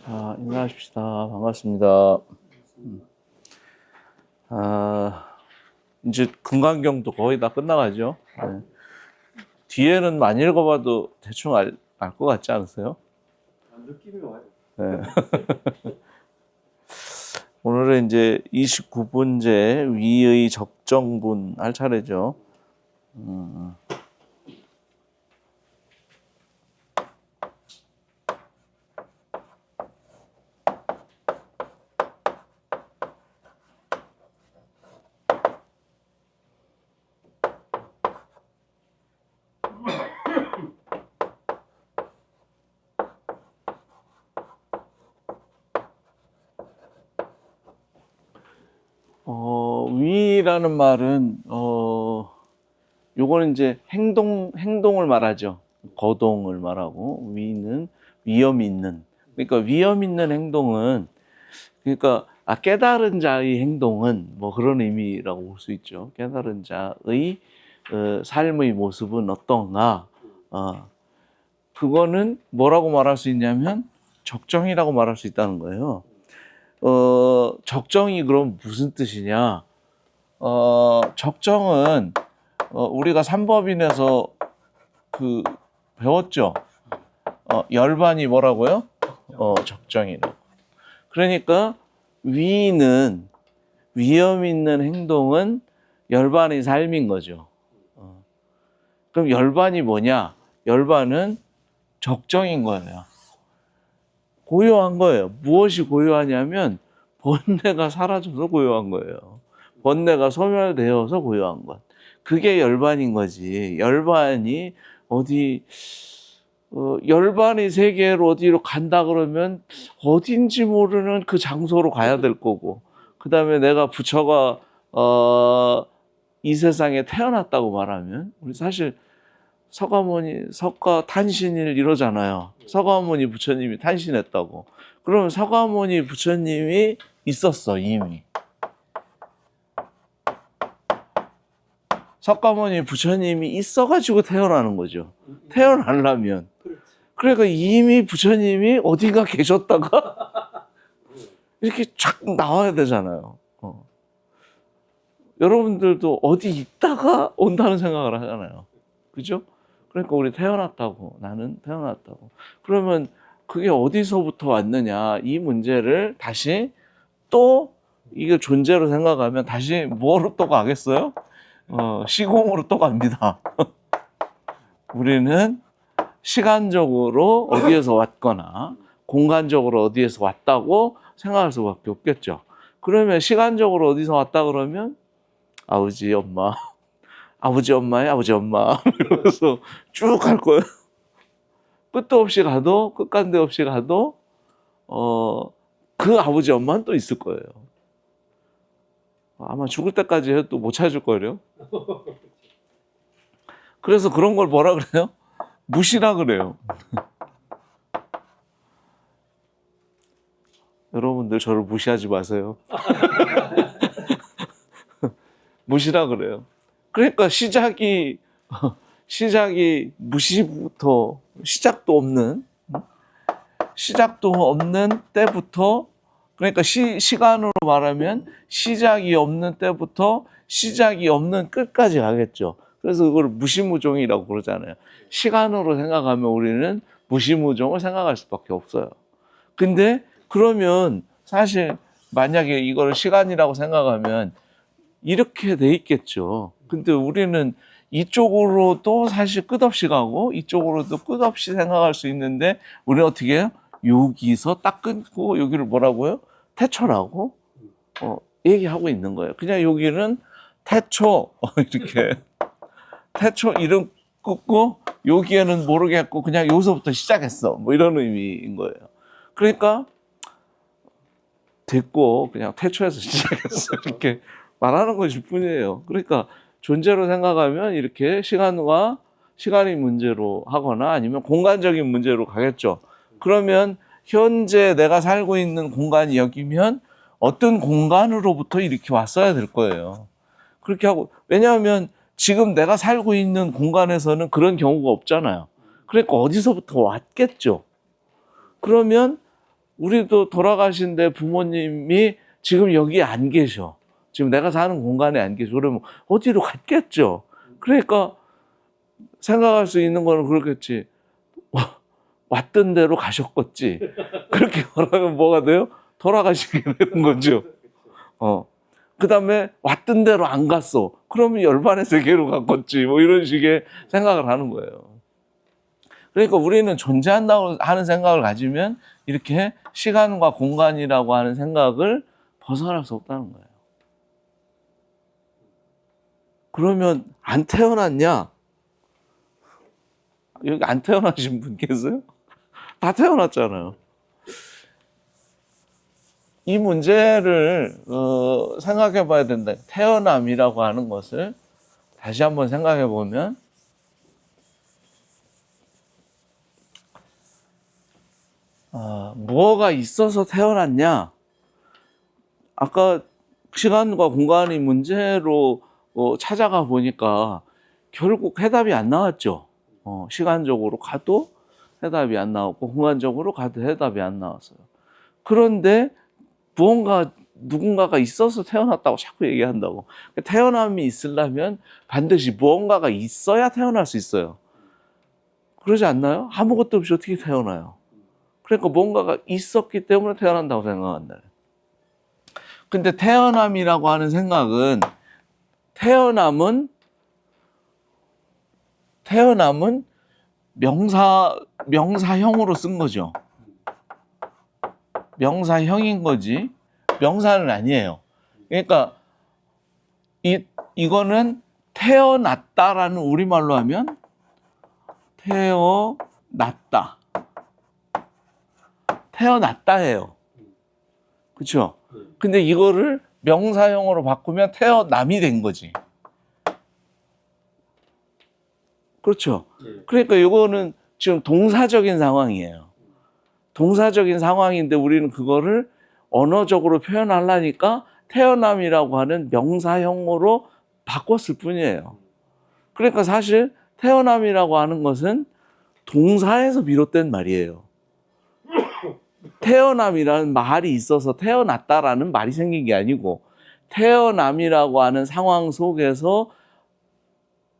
인사하십시다. 반갑습니다. 이제 금강경도 거의 다 끝나가죠. 네. 뒤에는 많이 읽어봐도 대충 알 것 같지 않으세요? 느낌이 와요. 네. 오늘은 이제 29분제 위의 적정분 할 차례죠. 위라는 말은 요거는 이제 행동을 말하죠. 거동을 말하고, 위는 위험 있는. 그러니까 위험 있는 행동은, 그러니까 깨달은 자의 행동은 뭐 그런 의미라고 볼 수 있죠. 깨달은 자의 삶의 모습은 어떤가? 그거는 뭐라고 말할 수 있냐면 적정이라고 말할 수 있다는 거예요. 적정이 그럼 무슨 뜻이냐? 적정은 우리가 삼법인에서 배웠죠. 열반이 뭐라고요? 적정이라고. 그러니까 위는 위험 있는 행동은 열반의 삶인 거죠. 그럼 열반이 뭐냐? 열반은 적정인 거예요. 고요한 거예요. 무엇이 고요하냐면 번뇌가 사라져서 고요한 거예요. 번뇌가 소멸되어서 고요한 것. 그게 열반인 거지. 열반이 어디 열반의 세계로 어디로 간다 그러면 어딘지 모르는 그 장소로 가야 될 거고, 그 다음에 내가 부처가 이 세상에 태어났다고 말하면, 우리 사실 석가 탄신일 이러잖아요. 석가모니 부처님이 탄신했다고. 그러면 석가모니 부처님이 있었어, 이미. 석가모니 부처님이 있어가지고 태어나는 거죠. 태어나려면. 그러니까 이미 부처님이 어디가 계셨다가 이렇게 쫙 나와야 되잖아요. 여러분들도 어디 있다가 온다는 생각을 하잖아요. 그죠? 그러니까 우리 태어났다고, 나는 태어났다고. 그러면 그게 어디서부터 왔느냐, 이 문제를 다시 또 이게 존재로 생각하면 다시 뭐로 또 가겠어요? 시공으로 또 갑니다. 우리는 시간적으로 어디에서 왔거나 공간적으로 어디에서 왔다고 생각할 수밖에 없겠죠. 그러면 시간적으로 어디서 왔다 그러면 아버지, 엄마, 아버지, 엄마의 아버지, 엄마 이러면서 쭉 갈 거예요. 끝도 없이 가도, 끝간데 없이 가도 그 아버지, 엄마는 또 있을 거예요. 아마 죽을 때까지 해도 못 찾을 거예요. 그래서 그런 걸 뭐라 그래요? 무시라 그래요. 여러분들 저를 무시하지 마세요. 무시라 그래요. 그러니까 시작이 무시부터, 시작도 없는 때부터, 그러니까 시간으로 말하면 시작이 없는 때부터 시작이 없는 끝까지 가겠죠. 그래서 그걸 무시무종이라고 그러잖아요. 시간으로 생각하면 우리는 무시무종을 생각할 수밖에 없어요. 근데 그러면 사실 만약에 이걸 시간이라고 생각하면 이렇게 돼 있겠죠. 근데 우리는 이쪽으로도 사실 끝없이 가고 이쪽으로도 끝없이 생각할 수 있는데, 우리는 어떻게 해요? 여기서 딱 끊고 여기를 뭐라고요? 태초라고 얘기하고 있는 거예요. 그냥 여기는 태초 이렇게 태초 이름 끊고 여기에는 모르겠고 그냥 여기서부터 시작했어, 뭐 이런 의미인 거예요. 그러니까 됐고 그냥 태초에서 시작했어 이렇게 말하는 것일 뿐이에요. 그러니까 존재로 생각하면 이렇게 시간이 문제로 하거나 아니면 공간적인 문제로 가겠죠. 그러면 현재 내가 살고 있는 공간이 여기면 어떤 공간으로부터 이렇게 왔어야 될 거예요. 그렇게 하고, 왜냐하면 지금 내가 살고 있는 공간에서는 그런 경우가 없잖아요. 그러니까 어디서부터 왔겠죠. 그러면 우리도 돌아가신데 부모님이 지금 여기 안 계셔. 지금 내가 사는 공간에 안 계셔. 그러면 어디로 갔겠죠. 그러니까 생각할 수 있는 거는 그렇겠지. 왔던 대로 가셨겠지. 그렇게 말하면 뭐가 돼요? 돌아가시게 되는 거죠. 그 다음에 왔던 대로 안 갔어. 그러면 열반의 세계로 갔겠지. 뭐 이런 식의 생각을 하는 거예요. 그러니까 우리는 존재한다고 하는 생각을 가지면 이렇게 시간과 공간이라고 하는 생각을 벗어날 수 없다는 거예요. 그러면 안 태어났냐? 여기 안 태어나신 분 계세요? 다 태어났잖아요. 이 문제를 생각해 봐야 된다. 태어남이라고 하는 것을 다시 한번 생각해 보면 무엇가 있어서 태어났냐? 아까 시간과 공간이 문제로 찾아가 보니까 결국 해답이 안 나왔죠. 시간적으로 가도 해답이 안 나왔고 공간적으로 가도 해답이 안 나왔어요. 그런데 누군가가 있어서 태어났다고 자꾸 얘기한다고. 태어남이 있으려면 반드시 무언가가 있어야 태어날 수 있어요. 그러지 않나요? 아무것도 없이 어떻게 태어나요? 그러니까 뭔가가 있었기 때문에 태어난다고 생각한다. 근데 태어남이라고 하는 생각은 태어남은 명사형으로 쓴 거죠. 명사형인 거지 명사는 아니에요. 그러니까 이거는 태어났다라는 우리말로 하면 태어났다예요. 그렇죠? 근데 이거를 명사형으로 바꾸면 태어남이 된 거지. 그렇죠? 그러니까 이거는 지금 동사적인 상황이에요. 동사적인 상황인데 우리는 그거를 언어적으로 표현하려니까 태어남이라고 하는 명사형으로 바꿨을 뿐이에요. 그러니까 사실 태어남이라고 하는 것은 동사에서 비롯된 말이에요. 태어남이라는 말이 있어서 태어났다라는 말이 생긴 게 아니고 태어남이라고 하는 상황 속에서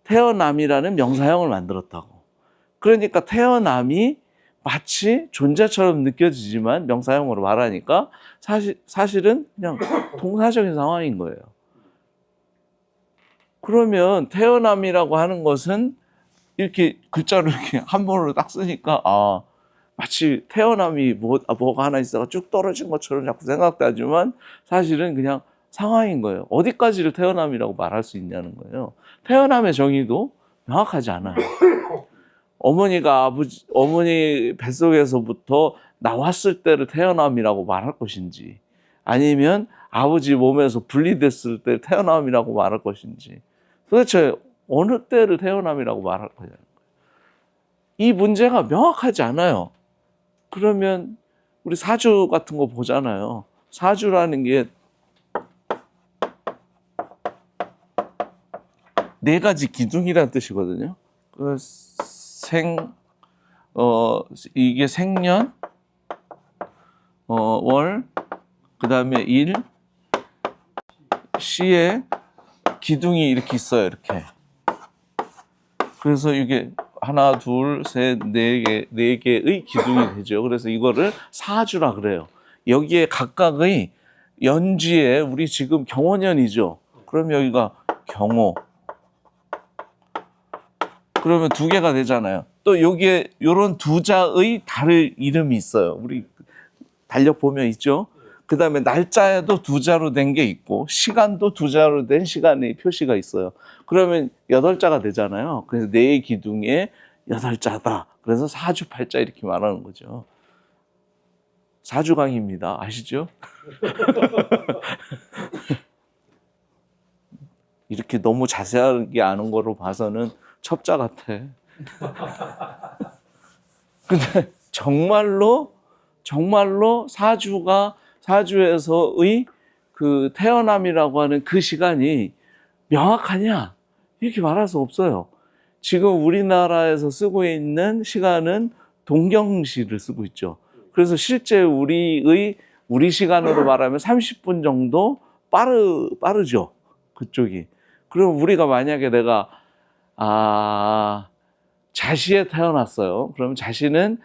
태어남이라는 명사형을 만들었다고. 그러니까 태어남이 마치 존재처럼 느껴지지만 명사형으로 말하니까 사실은 그냥 동사적인 상황인 거예요. 그러면 태어남이라고 하는 것은 이렇게 글자로 이렇게 한 번으로 딱 쓰니까 마치 태어남이 뭐가 하나 있어가 쭉 떨어진 것처럼 자꾸 생각도 하지만 사실은 그냥 상황인 거예요. 어디까지를 태어남이라고 말할 수 있냐는 거예요. 태어남의 정의도 명확하지 않아요. 어머니 뱃속에서부터 나왔을 때를 태어남이라고 말할 것인지 아니면 아버지 몸에서 분리됐을 때 태어남이라고 말할 것인지 도대체 어느 때를 태어남이라고 말할 거냐는 거예요. 이 문제가 명확하지 않아요. 그러면 우리 사주 같은 거 보잖아요. 사주라는 게 네 가지 기둥이라는 뜻이거든요. 이게 생년, 월, 그 다음에 일, 시에 기둥이 이렇게 있어요. 이렇게. 그래서 이게 하나, 둘, 셋, 네 개의 기둥이 되죠. 그래서 이거를 사주라 그래요. 여기에 각각의 연지에 우리 지금 경호년이죠. 그럼 여기가 경호. 그러면 두 개가 되잖아요. 또 여기에 이런 두 자의 다른 이름이 있어요. 우리 달력 보면 있죠. 그 다음에 날짜에도 두 자로 된 게 있고 시간도 두 자로 된 시간의 표시가 있어요. 그러면 8자가 되잖아요. 그래서 네 기둥에 8자다. 그래서 사주팔자 이렇게 말하는 거죠. 사주강의입니다. 아시죠? 이렇게 너무 자세하게 아는 거로 봐서는 첩자 같아. 근데 정말로 사주에서의 그 태어남이라고 하는 그 시간이 명확하냐? 이렇게 말할 수 없어요. 지금 우리나라에서 쓰고 있는 시간은 동경시를 쓰고 있죠. 그래서 실제 우리 시간으로 말하면 30분 정도 빠르죠. 그쪽이. 그럼 우리가 만약에 내가 자시에 태어났어요. 그러면 자시는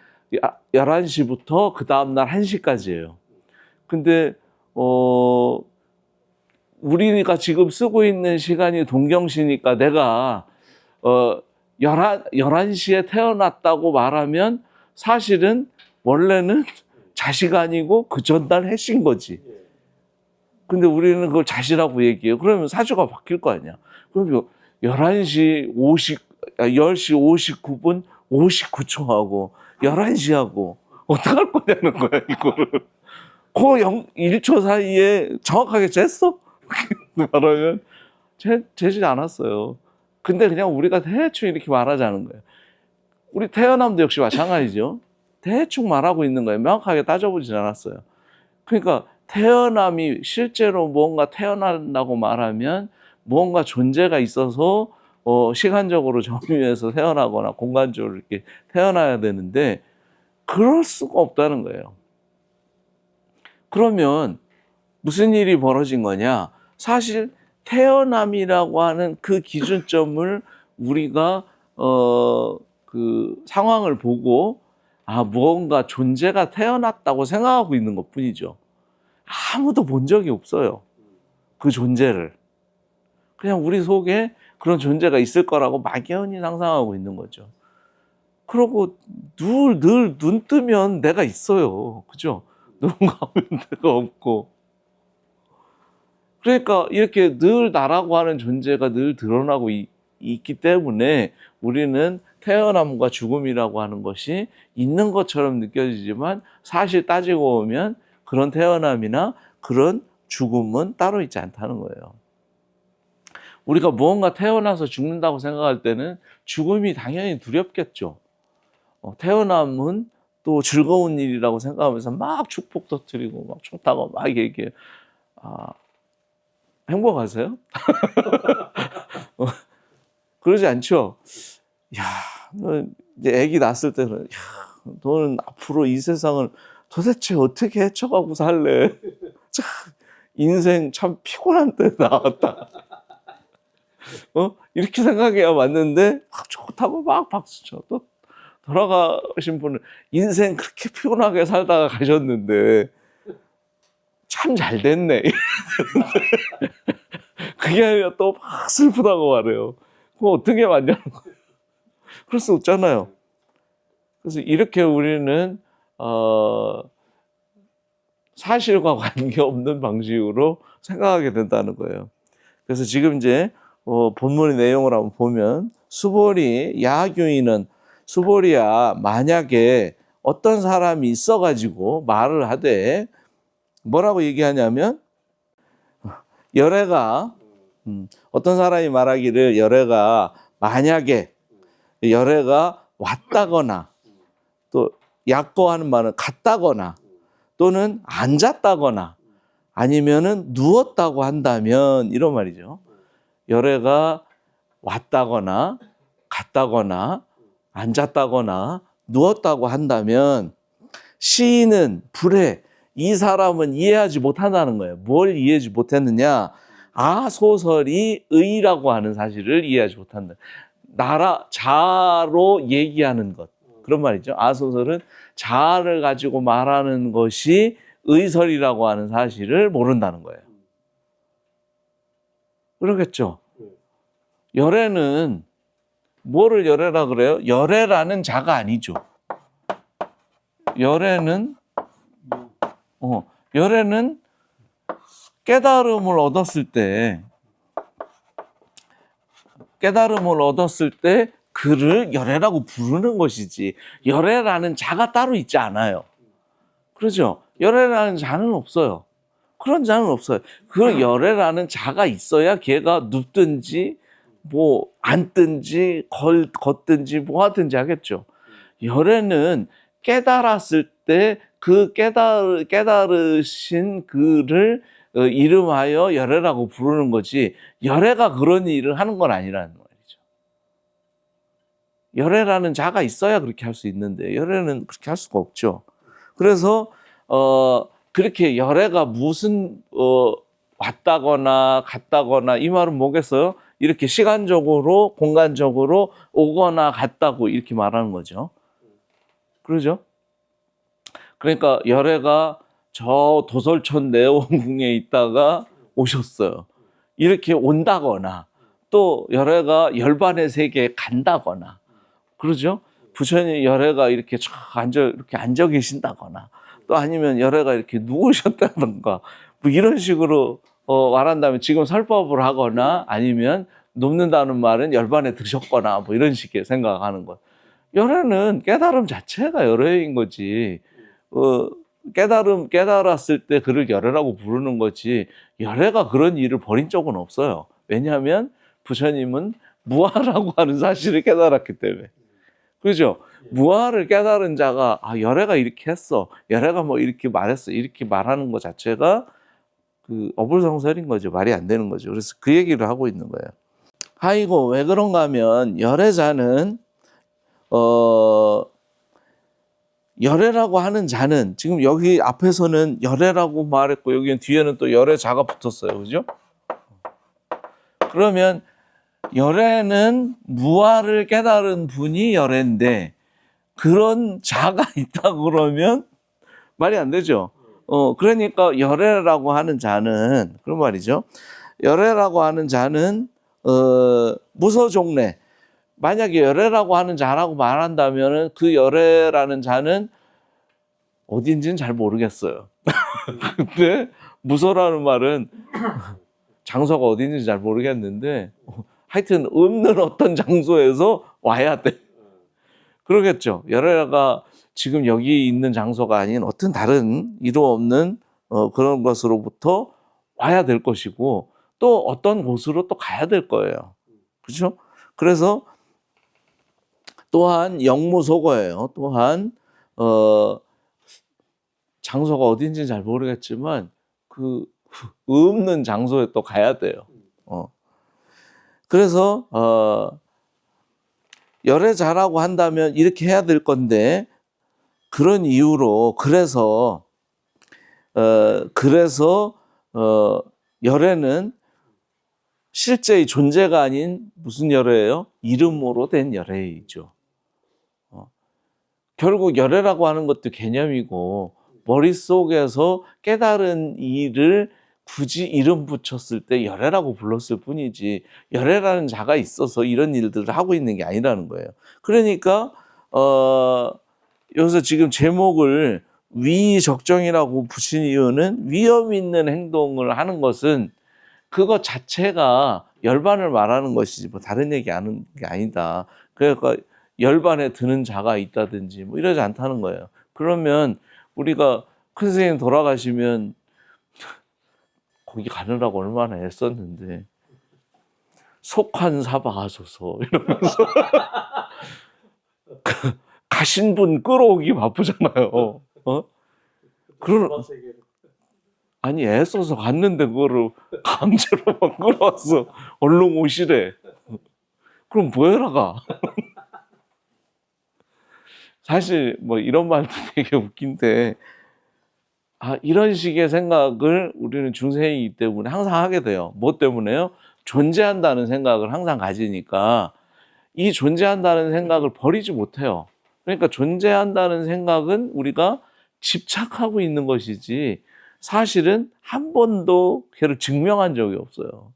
11시부터 그 다음날 1시까지예요. 근데 우리가 지금 쓰고 있는 시간이 동경시니까 내가 11시에 태어났다고 말하면 사실은 원래는 자시가 아니고 그 전날 해신 거지. 근데 우리는 그걸 자시라고 얘기해요. 그러면 사주가 바뀔 거 아니야. 그럼 10시 59분 59초 하고 11시 하고 어떡할 거냐는 거야, 이거를. 그 1초 사이에 정확하게 쟀어? 말하면 재지 않았어요. 근데 그냥 우리가 대충 이렇게 말하자는 거예요. 우리 태어남도 역시 마찬가지죠. 대충 말하고 있는 거예요. 명확하게 따져보진 않았어요. 그러니까 태어남이 실제로 무언가 태어난다고 말하면 무언가 존재가 있어서 시간적으로 점유해서 태어나거나 공간적으로 이렇게 태어나야 되는데 그럴 수가 없다는 거예요. 그러면 무슨 일이 벌어진 거냐? 사실 태어남이라고 하는 그 기준점을 우리가 그 상황을 보고 무언가 존재가 태어났다고 생각하고 있는 것뿐이죠. 아무도 본 적이 없어요. 그 존재를. 그냥 우리 속에 그런 존재가 있을 거라고 막연히 상상하고 있는 거죠. 그러고 늘 눈 뜨면 내가 있어요. 그죠? 눈 감으면 내가 없고. 그러니까 이렇게 늘 나라고 하는 존재가 늘 드러나고 있기 때문에 우리는 태어남과 죽음이라고 하는 것이 있는 것처럼 느껴지지만 사실 따지고 보면 그런 태어남이나 그런 죽음은 따로 있지 않다는 거예요. 우리가 무언가 태어나서 죽는다고 생각할 때는 죽음이 당연히 두렵겠죠. 태어남은 또 즐거운 일이라고 생각하면서 막 축복 터뜨리고 막 좋다고 막 얘기해요. 행복하세요? 그러지 않죠? 야, 너 이제 아기 낳았을 때는 너는 앞으로 이 세상을 도대체 어떻게 헤쳐가고 살래? 참, 인생 참 피곤한 때 나왔다. 이렇게 생각해야 맞는데 좋다고 막 박수쳐. 또 돌아가신 분은 인생 그렇게 피곤하게 살다가 가셨는데 참 잘 됐네. 그게 아니라 또 막 슬프다고 말해요. 그럼 어떻게 맞냐는 거예요. 그럴 수 없잖아요. 그래서 이렇게 우리는 사실과 관계없는 방식으로 생각하게 된다는 거예요. 그래서 지금 이제 본문의 내용을 한번 보면 수보리 야교인은 수보리야 만약에 어떤 사람이 있어가지고 말을 하되 뭐라고 얘기하냐면 열애가 어떤 사람이 말하기를 열애가 만약에 열애가 왔다거나 또 약거하는 말은 갔다거나 또는 앉았다거나 아니면은 누웠다고 한다면 이런 말이죠. 열애가 왔다거나 갔다거나 앉았다거나 누웠다고 한다면 시인은 불해 이 사람은 이해하지 못한다는 거예요. 뭘 이해하지 못했느냐? 소설이 의라고 하는 사실을 이해하지 못한다. 자로 얘기하는 것. 그런 말이죠. 소설은 자를 가지고 말하는 것이 의설이라고 하는 사실을 모른다는 거예요. 그러겠죠. 열애는 뭐를 열애라 그래요? 열애라는 자가 아니죠. 열애는 깨달음을 얻었을 때 그를 열애라고 부르는 것이지 열애라는 자가 따로 있지 않아요. 그렇죠? 열애라는 자는 없어요. 그런 자는 없어요. 그 열애라는 자가 있어야 걔가 눕든지 뭐 앉든지 걷든지 뭐 하든지 하겠죠. 열애는 깨달았을 때 그 깨달으신 그를 이름하여 열애라고 부르는 거지 열애가 그런 일을 하는 건 아니라는 말이죠. 열애라는 자가 있어야 그렇게 할 수 있는데 열애는 그렇게 할 수가 없죠. 그래서 그렇게 열애가 무슨 왔다거나 갔다거나 이 말은 뭐겠어요? 이렇게 시간적으로 공간적으로 오거나 갔다고 이렇게 말하는 거죠. 그러죠? 그러니까 열애가 저 도솔천 내원궁에 있다가 오셨어요. 이렇게 온다거나 또 열애가 열반의 세계에 간다거나 그러죠? 부처님 열애가 이렇게 이렇게 앉아 계신다거나 또 아니면 열애가 이렇게 누우셨다던가 뭐 이런 식으로 말한다면 지금 설법을 하거나 아니면 눕는다는 말은 열반에 드셨거나 뭐 이런 식의 생각하는 것. 열애는 깨달음 자체가 열애인 거지. 깨달았을 때 그를 열애라고 부르는 거지. 열애가 그런 일을 벌인 적은 없어요. 왜냐하면 부처님은 무아라고 하는 사실을 깨달았기 때문에. 그죠? 무아를 깨달은 자가 열애가 이렇게 했어. 열애가 뭐 이렇게 말했어. 이렇게 말하는 것 자체가 그 어불성설인 거죠. 말이 안 되는 거죠. 그래서 그 얘기를 하고 있는 거예요. 이거 왜 그런가 하면 열애자는 열애라고 하는 자는 지금 여기 앞에서는 열애라고 말했고 여기는 뒤에는 또 열애자가 붙었어요. 그죠? 그러면 열애는 무아를 깨달은 분이 열애인데 그런 자가 있다 그러면 말이 안 되죠. 그러니까 열애라고 하는 자는 그런 말이죠. 열애라고 하는 자는 무소종래. 만약에 열애라고 하는 자라고 말한다면은 그 열애라는 자는 어딘지는 잘 모르겠어요. 근데 무소라는 말은 장소가 어딘지 잘 모르겠는데 하여튼 없는 어떤 장소에서 와야 돼. 그러겠죠. 열애가 지금 여기 있는 장소가 아닌 어떤 다른 이루 없는 그런 것으로부터 와야 될 것이고 또 어떤 곳으로 또 가야 될 거예요. 그렇죠? 그래서 또한 영무소거예요. 또한 장소가 어딘지는 잘 모르겠지만 그 없는 장소에 또 가야 돼요. 그래서 열애자라고 한다면 이렇게 해야 될 건데 그런 이유로 그래서 열애는 실제의 존재가 아닌 무슨 열애예요? 이름으로 된 열애이죠. 결국 열애라고 하는 것도 개념이고 머릿속에서 깨달은 일을 굳이 이름 붙였을 때 열애라고 불렀을 뿐이지 열애라는 자가 있어서 이런 일들을 하고 있는 게 아니라는 거예요. 그러니까 여기서 지금 제목을 위적정이라고 붙인 이유는 위험 있는 행동을 하는 것은 그것 자체가 열반을 말하는 것이지 뭐 다른 얘기 하는 게 아니다. 그러니까 열반에 드는 자가 있다든지 뭐 이러지 않다는 거예요. 그러면 우리가 큰 선생님 돌아가시면 거기 가느라고 얼마나 애썼는데 속한 사바하소서 이러면서 가신 분 끌어오기 바쁘잖아요. 아니 애써서 갔는데 그거를 강제로 막 끌어왔어. 얼른 오시래. 그럼 뭐해라 가. 사실 뭐 이런 말도 되게 웃긴데 이런 식의 생각을 우리는 중생이기 때문에 항상 하게 돼요. 뭐 때문에요? 존재한다는 생각을 항상 가지니까 이 존재한다는 생각을 버리지 못해요. 그러니까 존재한다는 생각은 우리가 집착하고 있는 것이지 사실은 한 번도 걔를 증명한 적이 없어요.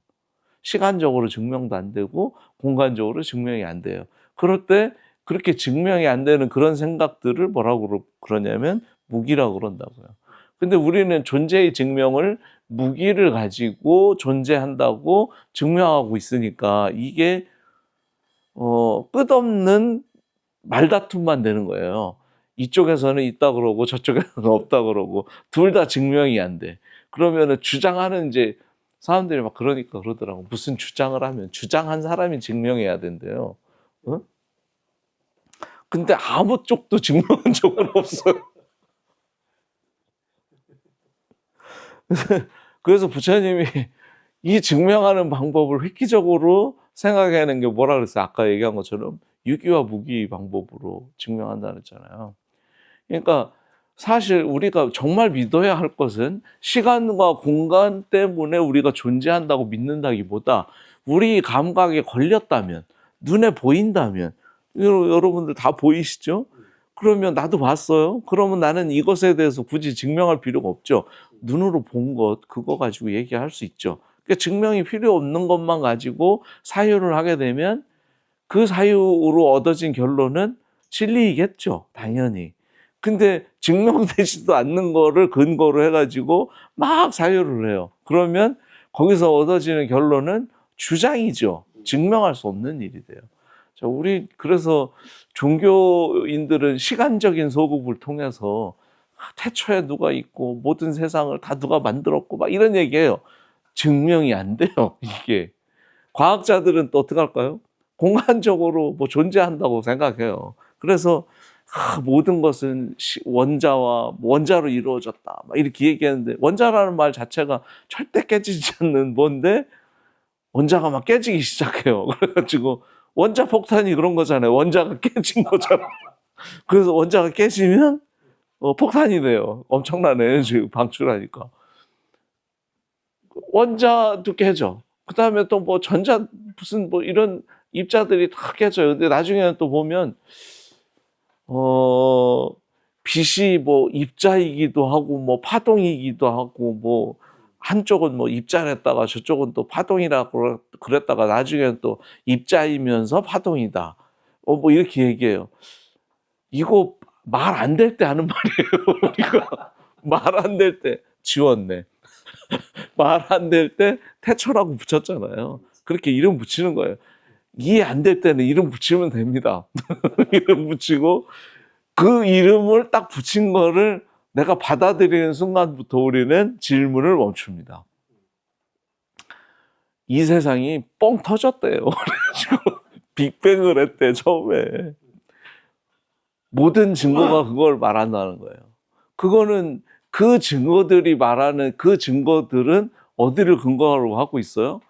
시간적으로 증명도 안 되고 공간적으로 증명이 안 돼요. 그럴 때 그렇게 증명이 안 되는 그런 생각들을 뭐라고 그러냐면 무기라고 그런다고요. 근데 우리는 존재의 증명을 무기를 가지고 존재한다고 증명하고 있으니까 이게 끝없는 말다툼만 되는 거예요. 이쪽에서는 있다 그러고 저쪽에서는 없다 그러고 둘 다 증명이 안 돼. 그러면은 주장하는 이제 사람들이 막 그러니까 그러더라고. 무슨 주장을 하면 주장한 사람이 증명해야 된대요. 근데 아무 쪽도 증명한 적은 없어요. 그래서 부처님이 이 증명하는 방법을 획기적으로 생각해내는 게 뭐라 그랬어요? 아까 얘기한 것처럼 유기와 무기 방법으로 증명한다 그랬잖아요. 그러니까 사실 우리가 정말 믿어야 할 것은 시간과 공간 때문에 우리가 존재한다고 믿는다기보다 우리 감각에 걸렸다면, 눈에 보인다면, 여러분들 다 보이시죠? 그러면 나도 봤어요. 그러면 나는 이것에 대해서 굳이 증명할 필요가 없죠. 눈으로 본 것, 그거 가지고 얘기할 수 있죠. 그러니까 증명이 필요 없는 것만 가지고 사유를 하게 되면 그 사유로 얻어진 결론은 진리이겠죠. 당연히. 근데 증명되지도 않는 거를 근거로 해가지고 막 사유를 해요. 그러면 거기서 얻어지는 결론은 주장이죠. 증명할 수 없는 일이 돼요. 자, 우리 그래서 종교인들은 시간적인 소급을 통해서 태초에 누가 있고 모든 세상을 다 누가 만들었고 막 이런 얘기예요. 증명이 안 돼요, 이게. 과학자들은 또 어떻게 할까요? 공간적으로 뭐 존재한다고 생각해요. 그래서 모든 것은 원자로 이루어졌다, 막 이렇게 얘기하는데, 원자라는 말 자체가 절대 깨지지 않는 뭔데 원자가 막 깨지기 시작해요. 그래가지고 원자 폭탄이 그런 거잖아요. 원자가 깨진 거잖아요. 그래서 원자가 깨지면 폭탄이 돼요. 엄청난 에너지 방출하니까. 원자도 깨져. 그 다음에 또 뭐 전자, 무슨 뭐 이런 입자들이 다 깨져요. 근데 나중에는 또 보면, 빛이 뭐 입자이기도 하고, 뭐 파동이기도 하고, 뭐 한쪽은 뭐 입자랬다가 저쪽은 또 파동이라고 그랬다가 나중에는 또 입자이면서 파동이다. 뭐 이렇게 얘기해요. 이거 말 안 될 때 하는 말이에요. 우리가 말 안 될 때 지웠네. 말 안 될 때 태초라고 붙였잖아요. 그렇게 이름 붙이는 거예요. 이해 안 될 때는 이름 붙이면 됩니다. 이름 붙이고 그 이름을 딱 붙인 거를 내가 받아들이는 순간부터 우리는 질문을 멈춥니다. 이 세상이 뻥 터졌대요. 그래가지고 빅뱅을 했대, 처음에. 모든 증거가 그걸 말한다는 거예요. 그거는 그 증거들이 말하는 그 증거들은 어디를 근거로 하고 있어요?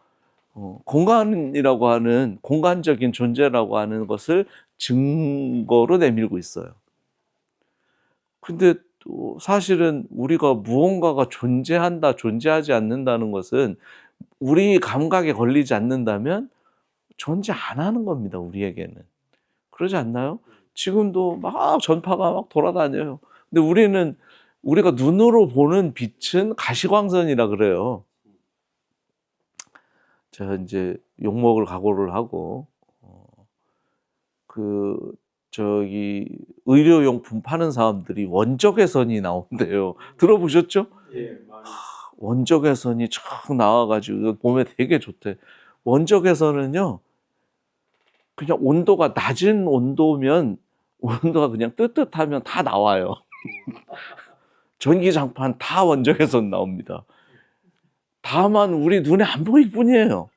공간이라고 하는, 공간적인 존재라고 하는 것을 증거로 내밀고 있어요. 근데 또 사실은 우리가 무언가가 존재한다, 존재하지 않는다는 것은 우리 감각에 걸리지 않는다면 존재 안 하는 겁니다, 우리에게는. 그러지 않나요? 지금도 막 전파가 막 돌아다녀요. 근데 우리가 눈으로 보는 빛은 가시광선이라 그래요. 제가 이제 욕먹을 각오를 하고, 의료용품 파는 사람들이 원적외선이 나온대요. 들어보셨죠? 예, 많이. 원적외선이 촥 나와가지고 몸에 되게 좋대. 원적외선은요, 그냥 온도가 낮은 온도면, 온도가 그냥 뜨뜻하면 다 나와요. 전기장판 다 원적외선 나옵니다. 다만 우리 눈에 안 보일 뿐이에요.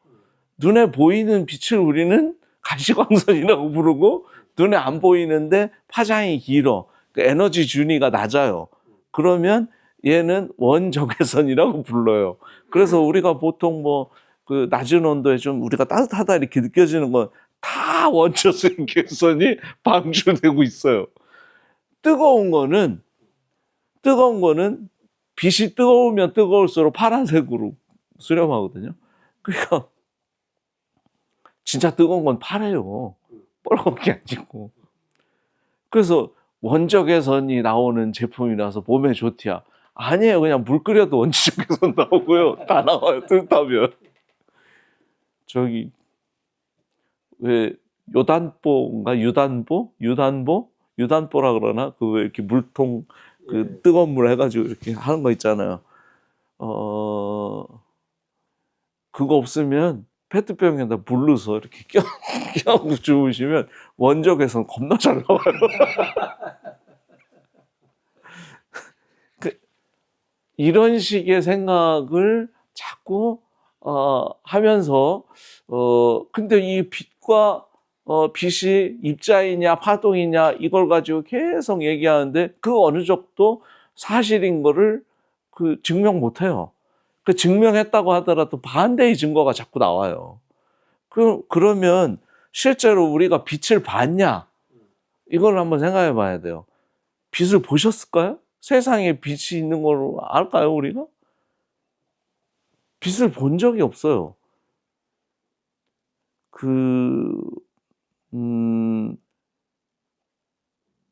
눈에 보이는 빛을 우리는 가시광선이라고 부르고, 눈에 안 보이는데 파장이 길어. 그 에너지 준위가 낮아요. 그러면 얘는 원적외선이라고 불러요. 그래서 우리가 보통 뭐 그 낮은 온도에 좀 우리가 따뜻하다 이렇게 느껴지는 건 다 원적외선이 방출되고 있어요. 뜨거운 거는 빛이 뜨거우면 뜨거울수록 파란색으로 수렴하거든요. 그러니까 진짜 뜨거운 건 파래요. 빨간 게 아니고. 그래서 원적외선이 나오는 제품이라서 몸에 좋디야. 아니에요. 그냥 물 끓여도 원적외선 나오고요. 다 나와요. 뜨뜻하면. 왜 요단보인가? 유단보라 그러나? 왜 이렇게 물통, 뜨거운 물 해가지고 이렇게 하는 거 있잖아요. 그거 없으면 페트병에다 물 넣어서 이렇게 껴안고 주무시면 원적외선 겁나 잘 나와요. 이런 식의 생각을 자꾸 하면서 근데 이 빛과 빛이 입자이냐 파동이냐 이걸 가지고 계속 얘기하는데 그 어느 정도 사실인 거를 증명 못 해요. 그 증명했다고 하더라도 반대의 증거가 자꾸 나와요. 그러면 실제로 우리가 빛을 봤냐? 이걸 한번 생각해 봐야 돼요. 빛을 보셨을까요? 세상에 빛이 있는 걸 알까요, 우리가? 빛을 본 적이 없어요. 음,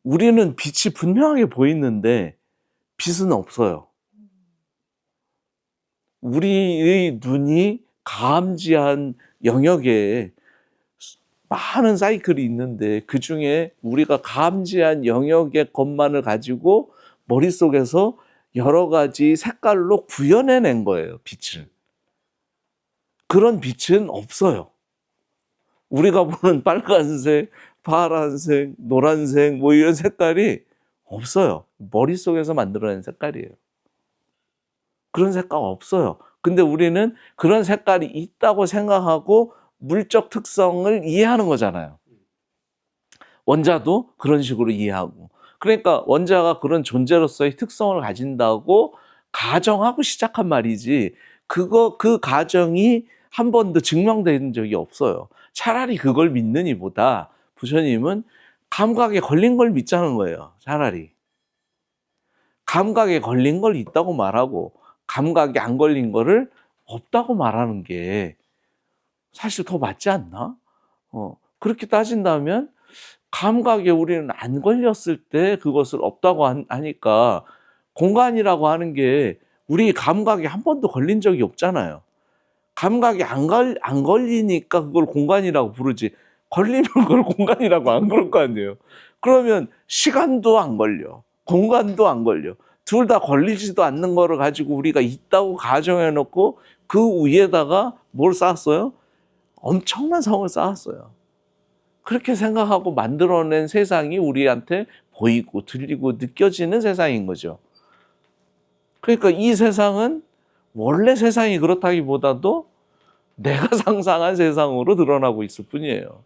우리는 빛이 분명하게 보이는데 빛은 없어요. 우리의 눈이 감지한 영역에 많은 사이클이 있는데 그 중에 우리가 감지한 영역의 것만을 가지고 머릿속에서 여러 가지 색깔로 구현해낸 거예요, 빛을. 그런 빛은 없어요. 우리가 보는 빨간색, 파란색, 노란색 뭐 이런 색깔이 없어요. 머릿속에서 만들어낸 색깔이에요. 그런 색깔 없어요. 근데 우리는 그런 색깔이 있다고 생각하고 물적 특성을 이해하는 거잖아요. 원자도 그런 식으로 이해하고. 그러니까 원자가 그런 존재로서의 특성을 가진다고 가정하고 시작한 말이지, 그 가정이 한 번도 증명된 적이 없어요. 차라리 그걸 믿느니보다 부처님은 감각에 걸린 걸 믿자는 거예요. 차라리. 감각에 걸린 걸 있다고 말하고 감각에 안 걸린 거를 없다고 말하는 게 사실 더 맞지 않나? 그렇게 따진다면 감각에 우리는 안 걸렸을 때 그것을 없다고 하니까 공간이라고 하는 게 우리 감각에 한 번도 걸린 적이 없잖아요. 감각이 안 걸리니까 그걸 공간이라고 부르지, 걸리면 그걸 공간이라고 안 그럴 거 아니에요. 그러면 시간도 안 걸려, 공간도 안 걸려. 둘 다 걸리지도 않는 거를 가지고 우리가 있다고 가정해 놓고 그 위에다가 뭘 쌓았어요? 엄청난 성을 쌓았어요. 그렇게 생각하고 만들어낸 세상이 우리한테 보이고 들리고 느껴지는 세상인 거죠. 그러니까 이 세상은 원래 세상이 그렇다기보다도 내가 상상한 세상으로 드러나고 있을 뿐이에요.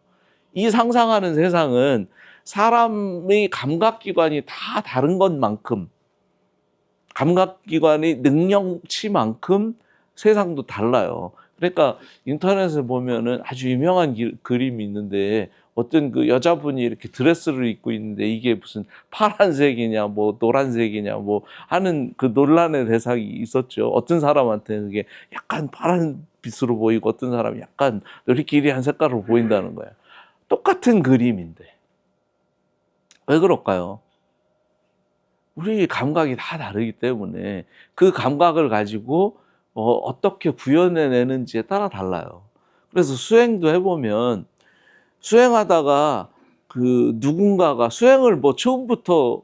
이 상상하는 세상은 사람의 감각기관이 다 다른 것만큼, 감각기관의 능력치만큼 세상도 달라요. 그러니까 인터넷에 보면은 아주 유명한 그림이 있는데 어떤 그 여자분이 이렇게 드레스를 입고 있는데 이게 무슨 파란색이냐 뭐 노란색이냐 뭐 하는 그 논란의 대상이 있었죠. 어떤 사람한테는 그게 약간 파란 빛으로 보이고 어떤 사람이 약간 느리끼리한 색깔로 보인다는 거예요. 똑같은 그림인데 왜 그럴까요? 우리 감각이 다 다르기 때문에 그 감각을 가지고 어떻게 구현해내는지에 따라 달라요. 그래서 수행도 해보면 수행하다가 그 누군가가 수행을 뭐 처음부터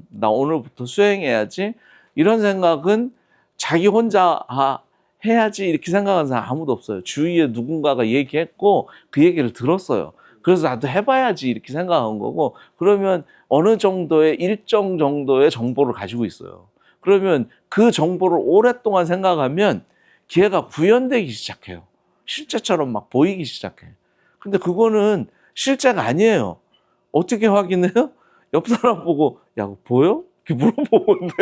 나 오늘부터 수행해야지 이런 생각은 자기 혼자 해야지 이렇게 생각하는 사람 아무도 없어요. 주위에 누군가가 얘기했고 그 얘기를 들었어요. 그래서 나도 해봐야지 이렇게 생각한 거고, 그러면 어느 정도의 일정 정도의 정보를 가지고 있어요. 그러면 그 정보를 오랫동안 생각하면 걔가 구현되기 시작해요. 실제처럼 막 보이기 시작해. 근데 그거는 실제가 아니에요. 어떻게 확인해요? 옆 사람 보고 야 그거 보여? 이렇게 물어보는데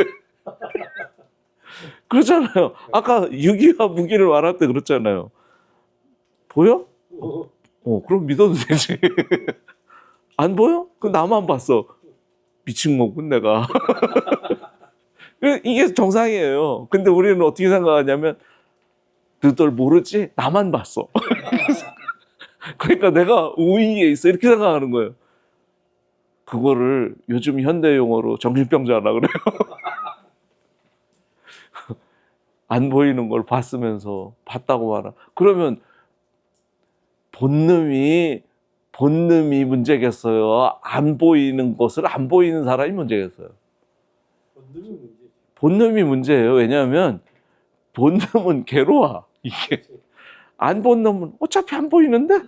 그렇잖아요. 아까 유기와 무기를 말할 때 그렇잖아요. 보여? 그럼 믿어도 되지. 안 보여? 그럼 나만 봤어. 미친 거군 내가. 이게 정상이에요. 근데 우리는 어떻게 생각하냐면 너들 모르지? 나만 봤어. 그러니까 내가 우위에 있어 이렇게 생각하는 거예요. 그거를 요즘 현대 용어로 정신병자라 그래요. 안 보이는 걸 봤으면서 봤다고 말하. 그러면 본능이 문제겠어요? 안 보이는 것을 안 보이는 사람이 문제겠어요? 본능이 문제예요. 왜냐하면 본능은 괴로워. 이게 안 본 놈은 어차피 안 보이는데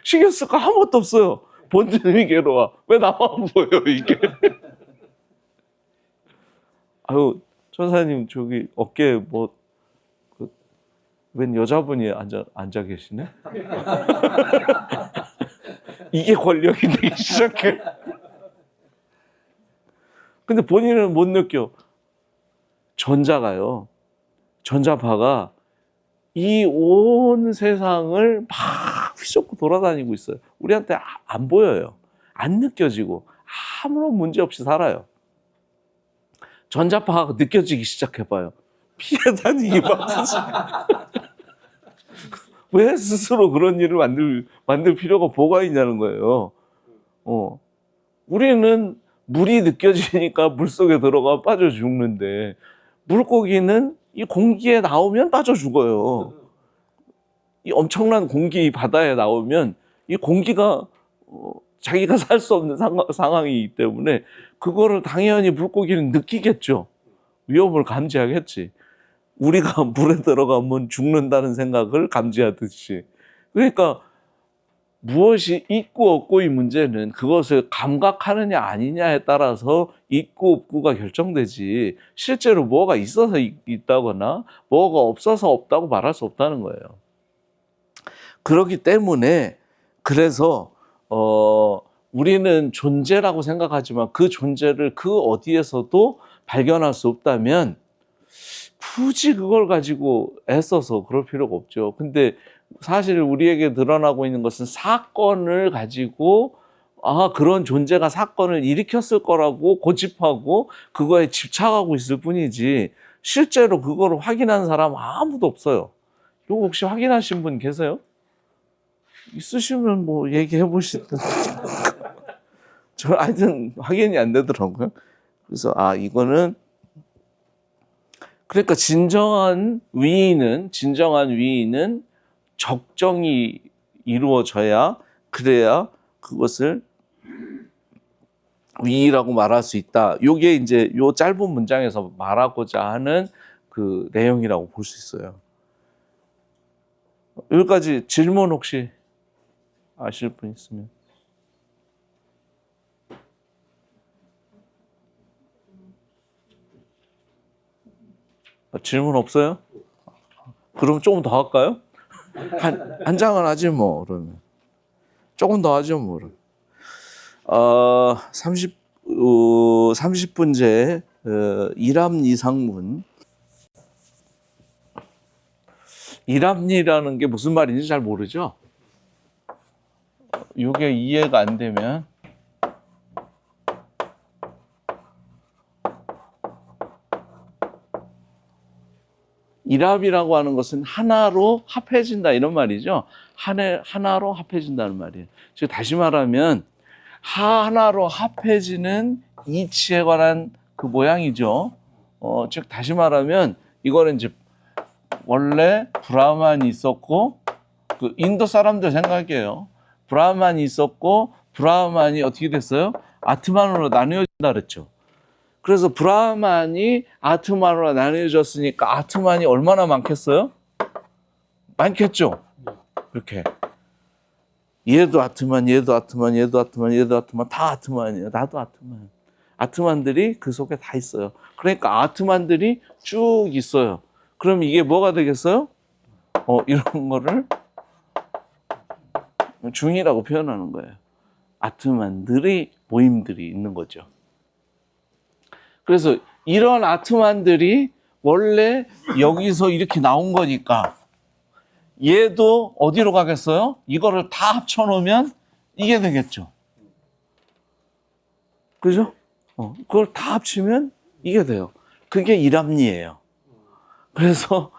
신경 쓸 거 아무것도 없어요. 본능이 괴로워. 왜 나만 안 보여 이게? 아유 천사님 저기 어깨에 뭐 웬 여자분이 앉아 계시네? 이게 권력이 되기 시작해. 근데 본인은 못 느껴. 전자가요. 전자파가 이 온 세상을 막 휘젓고 돌아다니고 있어요. 우리한테 안 보여요. 안 느껴지고 아무런 문제 없이 살아요. 전자파가 느껴지기 시작해봐요. 피해 다니기 바쁘지. 왜 스스로 그런 일을 만들 필요가 뭐가 있냐는 거예요. 우리는 물이 느껴지니까 물속에 들어가 빠져 죽는데, 물고기는 이 공기에 나오면 빠져 죽어요. 이 엄청난 공기 바다에 나오면 이 공기가 자기가 살 수 없는 상황이기 때문에 그거를 당연히 물고기는 느끼겠죠. 위험을 감지하겠지. 우리가 물에 들어가면 죽는다는 생각을 감지하듯이. 그러니까 무엇이 있고 없고의 문제는 그것을 감각하느냐 아니냐에 따라서 있고 없고가 결정되지, 실제로 뭐가 있어서 있다거나 뭐가 없어서 없다고 말할 수 없다는 거예요. 그렇기 때문에 그래서 우리는 존재라고 생각하지만 그 존재를 그 어디에서도 발견할 수 없다면 굳이 그걸 가지고 애써서 그럴 필요가 없죠. 근데 사실 우리에게 드러나고 있는 것은 사건을 가지고 그런 존재가 사건을 일으켰을 거라고 고집하고 그거에 집착하고 있을 뿐이지, 실제로 그거를 확인한 사람 아무도 없어요. 이거 혹시 확인하신 분 계세요? 있으시면 뭐 얘기해 보시든. 저 하여튼 확인이 안 되더라고요. 그래서 이거는, 그러니까 진정한 위인은 적정이 이루어져야, 그래야 그것을 위라고 말할 수 있다. 요게 이제 요 짧은 문장에서 말하고자 하는 그 내용이라고 볼 수 있어요. 여기까지 질문 혹시 아실 분 있으면. 질문 없어요? 그럼 조금 더 할까요? 한 장은 하지 뭐, 그러면. 조금 더 하죠, 뭐. 30분째 일합리상문. 일합리라는 게 무슨 말인지 잘 모르죠? 이게 이해가 안 되면 일합이라고 하는 것은 하나로 합해진다 이런 말이죠. 하나로 합해진다는 말이에요. 즉 다시 말하면 하나로 합해지는 이치에 관한 그 모양이죠. 즉 다시 말하면 이거는 이제 원래 브라만이 있었고, 그 인도 사람들 생각해요. 브라만이 있었고 브라만이 어떻게 됐어요? 아트만으로 나뉘어진다 그랬죠. 그래서 브라만이 아트만으로 나뉘어졌으니까 아트만이 얼마나 많겠어요? 많겠죠. 이렇게 얘도 아트만, 얘도 아트만, 얘도 아트만, 얘도 아트만, 다 아트만이에요. 나도 아트만. 아트만들이 그 속에 다 있어요. 그러니까 아트만들이 쭉 있어요. 그럼 이게 뭐가 되겠어요? 이런 거를 중이라고 표현하는 거예요. 아트만들의 모임들이 있는 거죠. 그래서 이런 아트만들이 원래 여기서 이렇게 나온 거니까 얘도 어디로 가겠어요? 이거를 다 합쳐놓으면 이게 되겠죠. 그죠? 그걸 다 합치면 이게 돼요. 그게 일합리예요. 그래서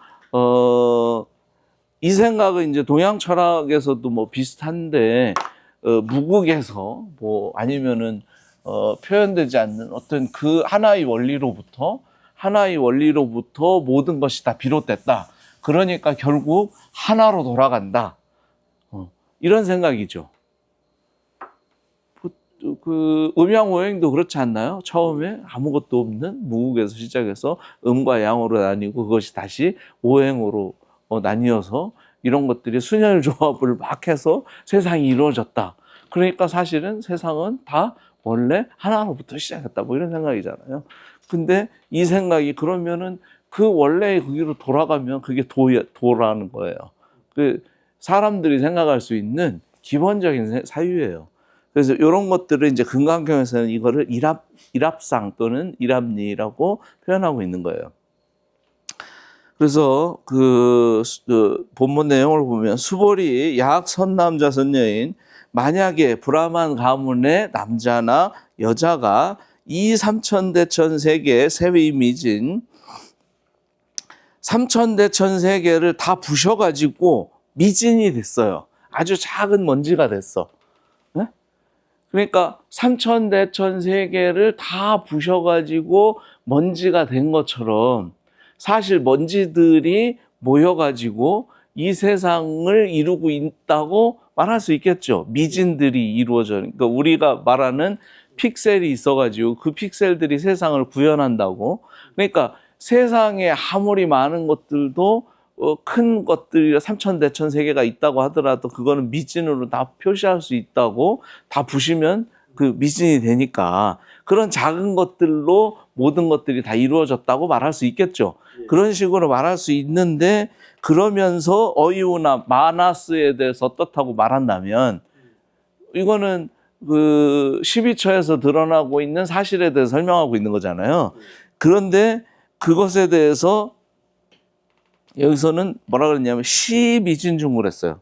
이 생각은 이제 동양 철학에서도 뭐 비슷한데, 무국에서 뭐 아니면은 표현되지 않는 어떤 그 하나의 원리로부터 모든 것이 다 비롯됐다. 그러니까 결국 하나로 돌아간다. 이런 생각이죠. 그 음양오행도 그렇지 않나요? 처음에 아무것도 없는 무국에서 시작해서 음과 양으로 나뉘고 그것이 다시 오행으로 나뉘어서 이런 것들이 순혈 조합을 막 해서 세상이 이루어졌다. 그러니까 사실은 세상은 다 원래 하나로부터 시작했다. 뭐 이런 생각이잖아요. 근데 이 생각이 그러면은 그 원래의 거기로 돌아가면 그게 도라는 거예요. 그 사람들이 생각할 수 있는 기본적인 사유예요. 그래서 이런 것들을 이제 금강경에서는 이거를 일합상 또는 일합리라고 표현하고 있는 거예요. 그래서 그 본문 내용을 보면 수보리 약 선남자 선녀인 만약에 브라만 가문의 남자나 여자가 이 삼천대천 세계 세위 미진 삼천대천 세계를 다 부셔가지고 미진이 됐어요. 아주 작은 먼지가 됐어. 네? 그러니까 삼천대천 세계를 다 부셔가지고 먼지가 된 것처럼 사실 먼지들이 모여가지고 이 세상을 이루고 있다고 말할 수 있겠죠. 미진들이 이루어져. 그러니까 우리가 말하는 픽셀이 있어가지고 그 픽셀들이 세상을 구현한다고. 그러니까 세상에 아무리 많은 것들도 큰 것들이 삼천대천 세계가 있다고 하더라도 그거는 미진으로 다 표시할 수 있다고. 다 부시면 그 미진이 되니까 그런 작은 것들로 모든 것들이 다 이루어졌다고 말할 수 있겠죠. 그런 식으로 말할 수 있는데 그러면서 어이우나 마나스에 대해서 어떻다고 말한다면 이거는 그 12처에서 드러나고 있는 사실에 대해서 설명하고 있는 거잖아요. 그런데 그것에 대해서 여기서는 뭐라 그랬냐면 시미진중을 했어요.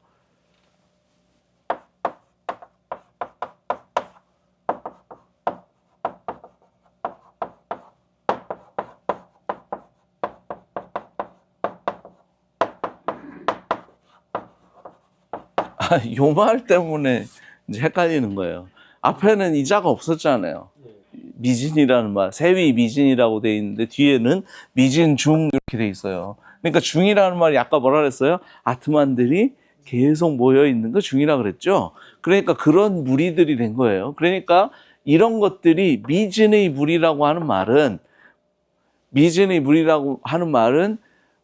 요 말 때문에 이제 헷갈리는 거예요. 앞에는 이자가 없었잖아요. 미진이라는 말, 세위 미진이라고 돼 있는데 뒤에는 미진중 이렇게 돼 있어요. 그러니까 중이라는 말이 아까 뭐라 그랬어요? 아트만들이 계속 모여 있는 거 중이라 그랬죠. 그러니까 그런 무리들이 된 거예요. 그러니까 이런 것들이 미진의 무리라고 하는 말은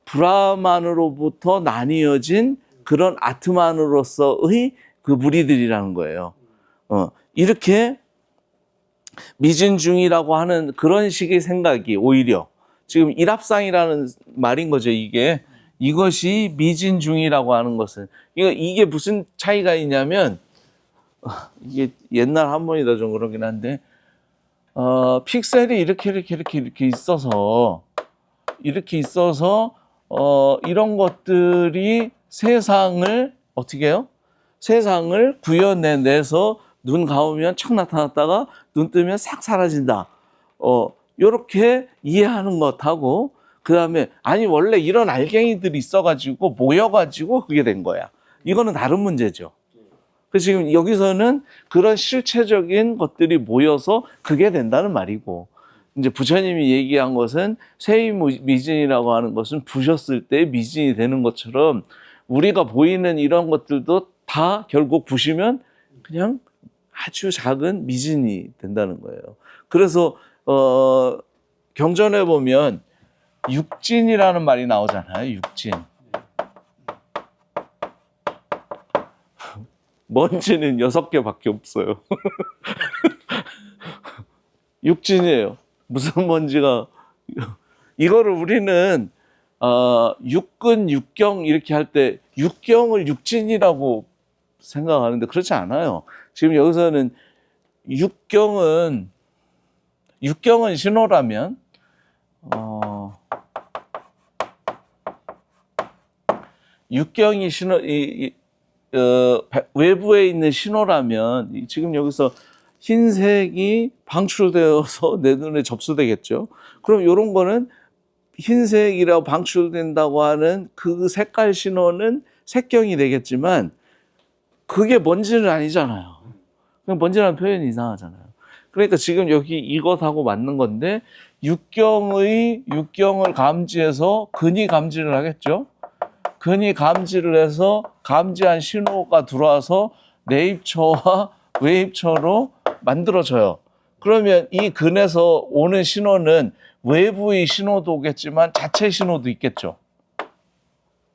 브라만으로부터 나뉘어진 그런 아트만으로서의 그 무리들이라는 거예요. 이렇게 미진중이라고 하는 그런 식의 생각이 오히려 지금 일합상이라는 말인 거죠. 이것이 미진중이라고 하는 것은 이게 무슨 차이가 있냐면 이게 옛날 한문이다 좀 그러긴 한데 픽셀이 이렇게 있어서 이런 것들이 세상을 어떻게 해요? 세상을 구현해내서 눈 감으면 척 나타났다가 눈 뜨면 싹 사라진다. 요렇게 이해하는 것하고 그 다음에 아니 원래 이런 알갱이들이 있어가지고 모여가지고 그게 된 거야. 이거는 다른 문제죠. 그래서 지금 여기서는 그런 실체적인 것들이 모여서 그게 된다는 말이고 이제 부처님이 얘기한 것은 세위 미진이라고 하는 것은 부셨을 때 미진이 되는 것처럼 우리가 보이는 이런 것들도 다 결국 부시면 그냥 아주 작은 미진이 된다는 거예요. 그래서 경전에 보면 육진이라는 말이 나오잖아요. 육진. 먼지는 6개밖에 없어요. 육진이에요. 무슨 먼지가 이거를 우리는 육근, 육경 이렇게 할 때 육경을 육진이라고 생각하는데 그렇지 않아요. 지금 여기서는 육경은 신호라면 육경이 신호 외부에 있는 신호라면 지금 여기서 흰색이 방출되어서 내 눈에 접수되겠죠. 그럼 이런 거는 흰색이라고 방출된다고 하는 그 색깔 신호는 색경이 되겠지만 그게 먼지는 아니잖아요. 그냥 먼지라는 표현이 이상하잖아요. 그러니까 지금 여기 이것하고 맞는 건데 육경을 감지해서 근이 감지를 하겠죠. 근이 감지를 해서 감지한 신호가 들어와서 내입처와 외입처로 만들어져요. 그러면 이 근에서 오는 신호는 외부의 신호도 오겠지만 자체 신호도 있겠죠.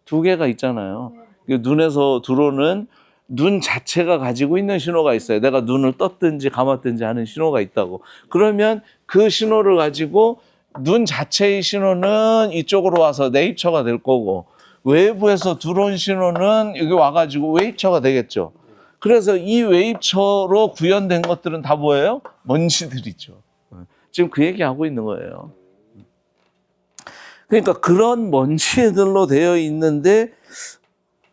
두 개가 있잖아요. 눈에서 들어오는 눈 자체가 가지고 있는 신호가 있어요. 내가 눈을 떴든지 감았든지 하는 신호가 있다고. 그러면 그 신호를 가지고 눈 자체의 신호는 이쪽으로 와서 내입처가 될 거고 외부에서 들어온 신호는 여기 와가지고 외입처가 되겠죠. 그래서 이 외입처로 구현된 것들은 다 뭐예요? 먼지들이죠. 지금 그 얘기하고 있는 거예요. 그러니까 그런 먼지들로 되어 있는데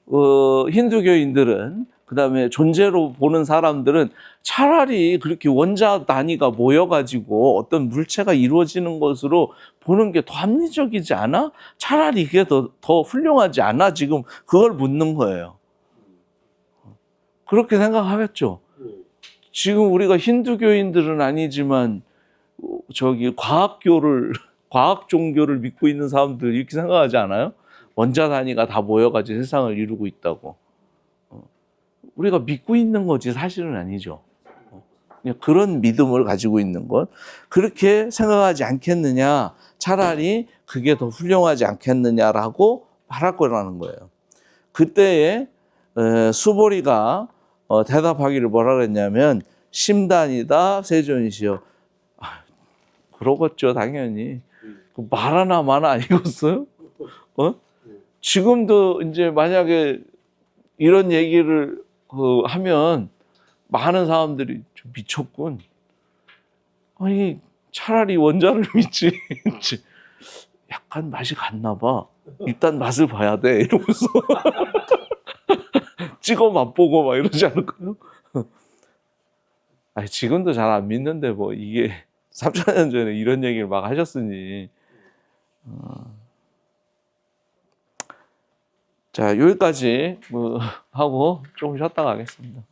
힌두교인들은 그다음에 존재로 보는 사람들은 차라리 그렇게 원자 단위가 모여가지고 어떤 물체가 이루어지는 것으로 보는 게 더 합리적이지 않아? 차라리 그게 더 훌륭하지 않아? 지금 그걸 묻는 거예요. 그렇게 생각하겠죠. 지금 우리가 힌두교인들은 아니지만 과학 종교를 믿고 있는 사람들 이렇게 생각하지 않아요? 원자 단위가 다 모여가지고 세상을 이루고 있다고. 우리가 믿고 있는 거지 사실은 아니죠. 그냥 그런 믿음을 가지고 있는 것. 그렇게 생각하지 않겠느냐. 차라리 그게 더 훌륭하지 않겠느냐라고 말할 거라는 거예요. 그때에 수보리가 대답하기를 뭐라 그랬냐면 심단이다 세존이시여. 그러겠죠 당연히. 말 하나 마나 아니겠어요? 지금도 이제 만약에 이런 얘기를 하면 많은 사람들이 좀 미쳤군. 아니 차라리 원자를 믿지. 약간 맛이 갔나 봐. 일단 맛을 봐야 돼 이러면서 찍어 맛보고 막 이러지 않을까요? 아니, 지금도 잘 안 믿는데 뭐 이게 3,000년 전에 이런 얘기를 막 하셨으니. 자, 여기까지 뭐 하고 조금 쉬었다 가겠습니다.